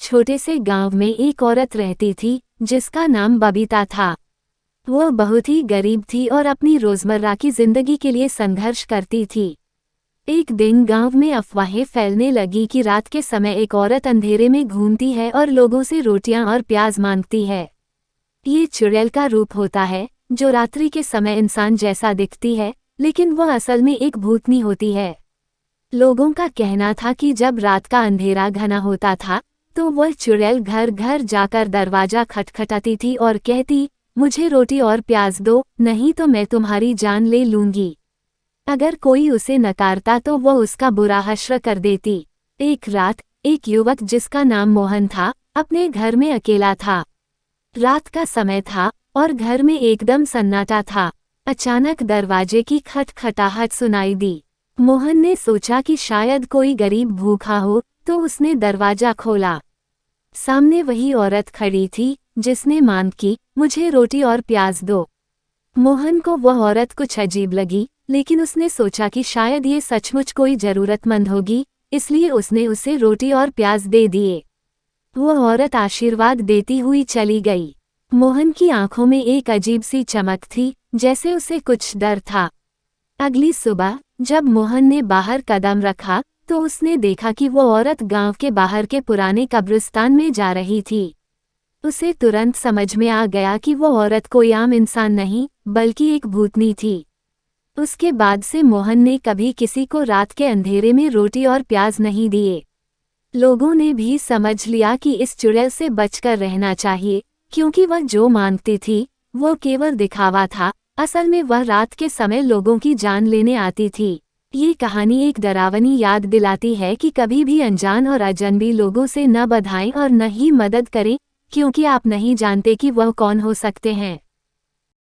छोटे से गांव में एक औरत रहती थी जिसका नाम बबीता था। वह बहुत ही गरीब थी और अपनी रोजमर्रा की जिंदगी के लिए संघर्ष करती थी। एक दिन गांव में अफवाहें फैलने लगी कि रात के समय एक औरत अंधेरे में घूमती है और लोगों से रोटियां और प्याज मांगती है। ये चुड़ैल का रूप होता है जो रात्रि के समय इंसान जैसा दिखती है, लेकिन वह असल में एक भूतनी होती है। लोगों का कहना था कि जब रात का अंधेरा घना होता था तो वह चुड़ैल घर घर जाकर दरवाजा खटखटाती थी और कहती, मुझे रोटी और प्याज दो, नहीं तो मैं तुम्हारी जान ले लूंगी। अगर कोई उसे नकारता तो वह उसका बुरा हश्र कर देती। एक रात एक युवक जिसका नाम मोहन था अपने घर में अकेला था। रात का समय था और घर में एकदम सन्नाटा था। अचानक दरवाजे की खटखटाहट सुनाई दी। मोहन ने सोचा कि शायद कोई गरीब भूखा हो, तो उसने दरवाजा खोला। सामने वही औरत खड़ी थी जिसने मांग की, मुझे रोटी और प्याज दो। मोहन को वह औरत कुछ अजीब लगी, लेकिन उसने सोचा कि शायद ये सचमुच कोई जरूरतमंद होगी, इसलिए उसने उसे रोटी और प्याज दे दिए। वह औरत आशीर्वाद देती हुई चली गई। मोहन की आंखों में एक अजीब सी चमक थी, जैसे उसे कुछ डर था। अगली सुबह जब मोहन ने बाहर कदम रखा तो उसने देखा कि वो औरत गांव के बाहर के पुराने कब्रिस्तान में जा रही थी। उसे तुरंत समझ में आ गया कि वो औरत कोई आम इंसान नहीं, बल्कि एक भूतनी थी। उसके बाद से मोहन ने कभी किसी को रात के अंधेरे में रोटी और प्याज नहीं दिए। लोगों ने भी समझ लिया कि इस चुड़ैल से बचकर रहना चाहिए, क्योंकि वह जो मांगती थी वो केवल दिखावा था। असल में वह रात के समय लोगों की जान लेने आती थी। ये कहानी एक डरावनी याद दिलाती है कि कभी भी अनजान और अजनबी लोगों से न बधाएं और न ही मदद करें, क्योंकि आप नहीं जानते कि वह कौन हो सकते हैं।